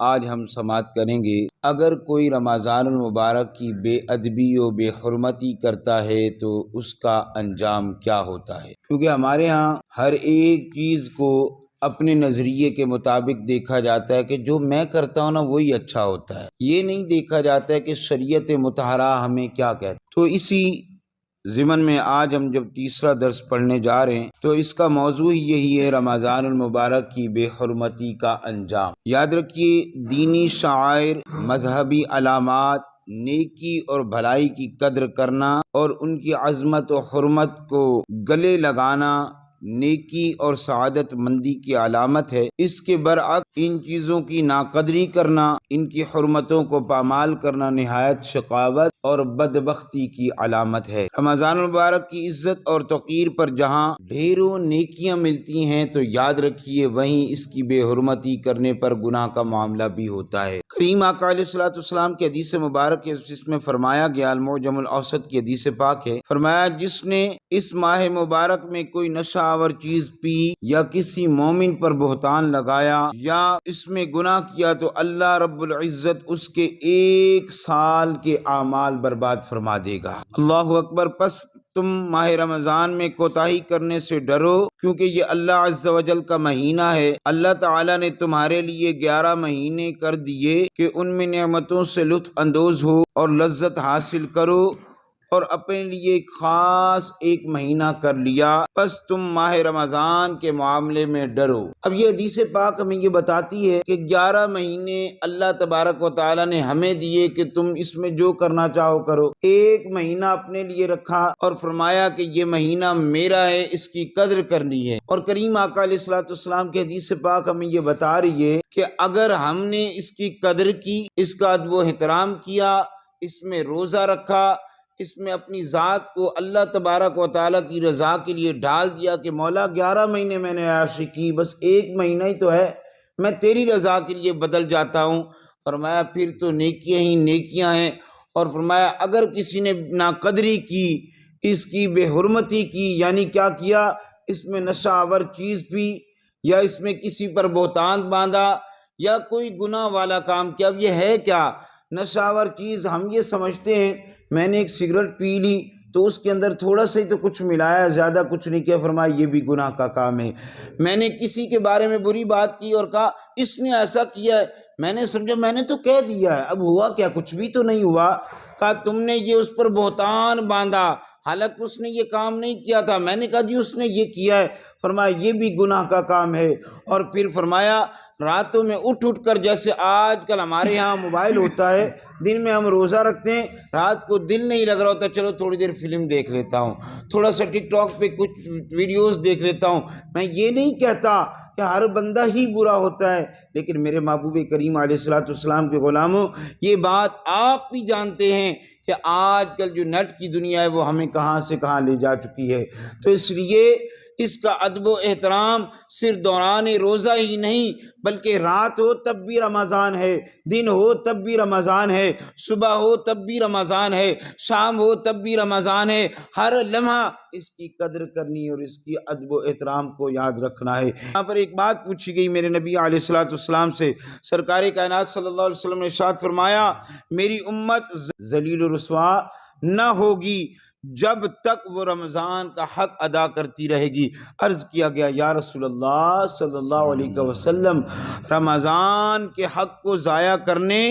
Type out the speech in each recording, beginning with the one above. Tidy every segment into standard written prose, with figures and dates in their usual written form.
آج ہم سماعت کریں گے اگر کوئی رمضان المبارک کی بے ادبی و بے حرمتی کرتا ہے تو اس کا انجام کیا ہوتا ہے، کیونکہ ہمارے ہاں ہر ایک چیز کو اپنے نظریے کے مطابق دیکھا جاتا ہے کہ جو میں کرتا ہوں نا وہی اچھا ہوتا ہے، یہ نہیں دیکھا جاتا ہے کہ شریعت مطہرہ ہمیں کیا کہتی ہے۔ تو اسی ضمن میں آج ہم جب تیسرا درس پڑھنے جا رہے ہیں تو اس کا موضوع یہی ہے، رمضان المبارک کی بے حرمتی کا انجام۔ یاد رکھیے، دینی شعائر، مذہبی علامات، نیکی اور بھلائی کی قدر کرنا اور ان کی عظمت و حرمت کو گلے لگانا نیکی اور سعادت مندی کی علامت ہے۔ اس کے برعکس ان چیزوں کی ناقدری کرنا، ان کی حرمتوں کو پامال کرنا نہایت شقاوت اور بدبختی کی علامت ہے۔ رمضان المبارک کی عزت اور توقیر پر جہاں ڈھیروں نیکیاں ملتی ہیں تو یاد رکھیے وہیں اس کی بے حرمتی کرنے پر گناہ کا معاملہ بھی ہوتا ہے۔ کریم آقا علیہ الصلوۃ والسلام کی حدیث مبارک ہے، جس میں فرمایا گیا، المعجم الاوسط کی حدیث پاک ہے، فرمایا جس نے اس ماہ مبارک میں کوئی نشہ آور چیز پی یا کسی مومن پر بہتان لگایا یا اس میں گناہ کیا تو اللہ رب العزت اس کے 1 سال کے اعمال برباد فرما دے گا۔ اللہ اکبر۔ پس تم ماہ رمضان میں کوتاہی کرنے سے ڈرو، کیونکہ یہ اللہ عز و جل کا مہینہ ہے۔ اللہ تعالیٰ نے تمہارے لیے 11 مہینے کر دیے کہ ان میں نعمتوں سے لطف اندوز ہو اور لذت حاصل کرو، اور اپنے لیے خاص ایک مہینہ کر لیا، پس تم ماہ رمضان کے معاملے میں ڈرو۔ اب یہ حدیث پاک ہمیں یہ بتاتی ہے کہ 11 مہینے اللہ تبارک و تعالیٰ نے ہمیں دیے کہ تم اس میں جو کرنا چاہو کرو۔ 1 مہینہ اپنے لیے رکھا اور فرمایا کہ یہ مہینہ میرا ہے، اس کی قدر کرنی ہے۔ اور کریم آقا علیہ الصلوۃ والسلام کی حدیث پاک ہمیں یہ بتا رہی ہے کہ اگر ہم نے اس کی قدر کی، اس کا ادب و احترام کیا، اس میں روزہ رکھا، اس میں اپنی ذات کو اللہ تبارک و تعالیٰ کی رضا کے لیے ڈال دیا کہ مولا 11 مہینے میں نے عیاشی کی، بس 1 مہینہ ہی تو ہے، میں تیری رضا کے لیے بدل جاتا ہوں، فرمایا پھر تو نیکیاں ہی نیکیاں ہیں۔ اور فرمایا اگر کسی نے ناقدری کی، اس کی بے حرمتی کی، یعنی کیا کیا، اس میں نشہ آور چیز پی یا اس میں کسی پر بہتان باندھا یا کوئی گناہ والا کام کیا۔ اب یہ ہے کیا نشہ آور چیز؟ ہم یہ سمجھتے ہیں میں نے ایک سگریٹ پی لی تو اس کے اندر تھوڑا سا ہی تو کچھ ملایا، زیادہ کچھ نہیں کیا، فرمایا یہ بھی گناہ کا کام ہے۔ میں نے کسی کے بارے میں بری بات کی اور کہا اس نے ایسا کیا ہے، میں نے سمجھا میں نے تو کہہ دیا ہے، اب ہوا کیا، کچھ بھی تو نہیں ہوا۔ کہا تم نے یہ اس پر بہتان باندھا، حالانکہ اس نے یہ کام نہیں کیا تھا، میں نے کہا جی اس نے یہ کیا ہے، فرمایا یہ بھی گناہ کا کام ہے۔ اور پھر فرمایا راتوں میں اٹھ کر، جیسے آج کل ہمارے یہاں موبائل ہوتا ہے، دن میں ہم روزہ رکھتے ہیں، رات کو دل نہیں لگ رہا ہوتا، چلو تھوڑی دیر فلم دیکھ لیتا ہوں، تھوڑا سا ٹک ٹاک پہ کچھ ویڈیوز دیکھ لیتا ہوں۔ میں یہ نہیں کہتا کہ ہر بندہ ہی برا ہوتا ہے، لیکن میرے محبوب کریم علیہ الصلوۃ والسلام کے غلاموں، یہ بات آپ بھی جانتے ہیں کہ آج کل جو نیٹ کی دنیا ہے وہ ہمیں کہاں سے کہاں لے جا چکی ہے۔ تو اس لیے اس کا ادب و احترام صرف دوران روزہ ہی نہیں، بلکہ رات ہو تب بھی رمضان ہے، دن ہو تب بھی رمضان ہے، صبح ہو تب بھی رمضان ہے، شام ہو تب بھی رمضان ہے، ہر لمحہ اس کی قدر کرنی اور اس کی ادب و احترام کو یاد رکھنا ہے۔ یہاں پر ایک بات پوچھی گئی میرے نبی علیہ الصلوۃ والسلام سے، سرکار کائنات صلی اللہ علیہ وسلم نے ارشاد فرمایا میری امت ذلیل و رسوا نہ ہوگی جب تک وہ رمضان کا حق ادا کرتی رہے گی۔ عرض کیا گیا یا رسول اللہ صلی اللہ علیہ وسلم، رمضان کے حق کو ضائع کرنے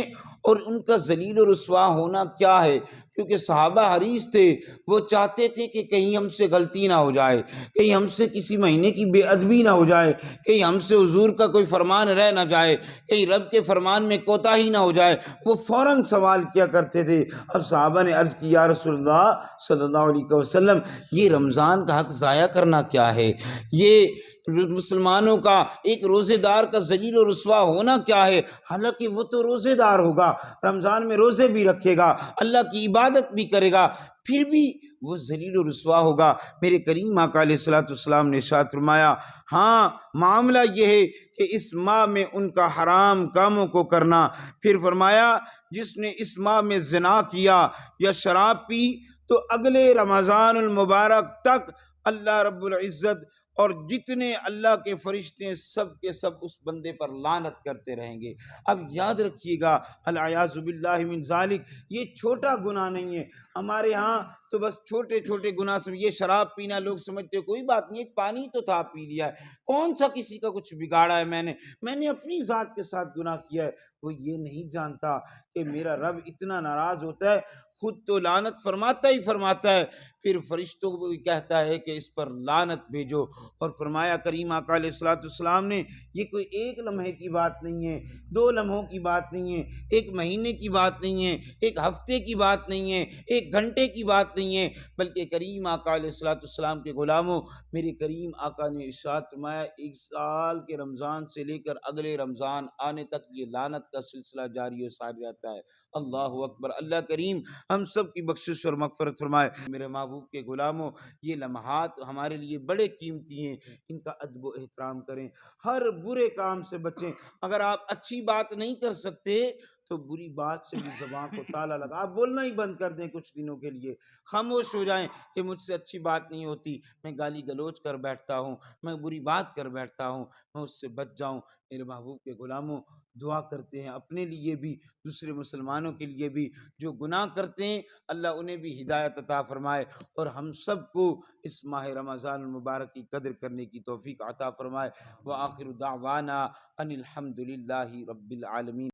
اور ان کا ذلیل و رسوا ہونا کیا ہے؟ کیونکہ صحابہ حریص تھے، وہ چاہتے تھے کہ کہیں ہم سے غلطی نہ ہو جائے، کہیں ہم سے کسی مہینے کی بے ادبی نہ ہو جائے، کہیں ہم سے حضور کا کوئی فرمان رہ نہ جائے، کہیں رب کے فرمان میں کوتاہی نہ ہو جائے، وہ فوراً سوال کیا کرتے تھے۔ اب صحابہ نے عرض کی یا رسول اللہ صلی اللہ علیہ وسلم، یہ رمضان کا حق ضائع کرنا کیا ہے؟ یہ مسلمانوں کا، ایک روزے دار کا ذلیل و رسوا ہونا کیا ہے؟ حالانکہ وہ تو روزے دار ہوگا، رمضان میں روزے بھی رکھے گا، اللہ کی عبادت بھی کرے گا، پھر بھی وہ ذلیل و رسوا ہوگا۔ میرے کریم آقا علیہ الصلوۃ والسلام نے ارشاد فرمایا ہاں معاملہ یہ ہے کہ اس ماہ میں ان کا حرام کاموں کو کرنا، پھر فرمایا جس نے اس ماہ میں زنا کیا یا شراب پی تو اگلے رمضان المبارک تک اللہ رب العزت اور جتنے اللہ کے فرشتے ہیں سب کے سب اس بندے پر لعنت کرتے رہیں گے۔ اب یاد رکھیے گا العیاذ باللہ من ذالک، یہ چھوٹا گناہ نہیں ہے۔ ہمارے ہاں تو بس چھوٹے چھوٹے گناہ سے یہ شراب پینا لوگ سمجھتے ہیں کوئی بات نہیں، ایک پانی تو تھا پی لیا ہے، کون سا کسی کا کچھ بگاڑا ہے میں نے اپنی ذات کے ساتھ گناہ کیا ہے۔ وہ یہ نہیں جانتا کہ میرا رب اتنا ناراض ہوتا ہے، خود تو لعنت فرماتا ہی فرماتا ہے، پھر فرشتوں کو بھی کہتا ہے کہ اس پر لعنت بھیجو۔ اور فرمایا کریم آقا علیہ الصلوۃ والسلام نے یہ کوئی ایک لمحے کی بات نہیں ہے، 2 لمحوں کی بات نہیں ہے، 1 مہینے کی بات نہیں ہے، 1 ہفتے کی بات نہیں ہے، 1 گھنٹے کی بات نہیں ہے، بلکہ کریم آقا علیہ الصلوۃ والسلام کے غلاموں، میرے کریم آقا نے ارشاد فرمایا 1 سال کے رمضان سے لے کر اگلے رمضان آنے تک یہ لعنت کا سلسلہ جاری و ساری رہتا ہے۔ اللہ اکبر، اللہ کریم ہم سب کی بخشش اور مغفرت فرمائے۔ میرے محبوب کے غلاموں، یہ لمحات ہمارے لیے بڑے قیمتی ہیں، ان کا ادب و احترام کریں، ہر برے کام سے بچیں۔ اگر آپ اچھی بات نہیں کر سکتے تو بری بات سے بھی زبان کو تالا لگا، آپ بولنا ہی بند کر دیں، کچھ دنوں کے لیے خاموش ہو جائیں کہ مجھ سے اچھی بات نہیں ہوتی، میں گالی گلوچ کر بیٹھتا ہوں، میں بری بات کر بیٹھتا ہوں، میں اس سے بچ جاؤں۔ میرے محبوب کے غلاموں، دعا کرتے ہیں اپنے لیے بھی، دوسرے مسلمانوں کے لیے بھی، جو گناہ کرتے ہیں اللہ انہیں بھی ہدایت عطا فرمائے، اور ہم سب کو اس ماہ رمضان المبارک کی قدر کرنے کی توفیق عطا فرمائے۔ وآخر دعوانا ان الحمد للہ رب العالمین۔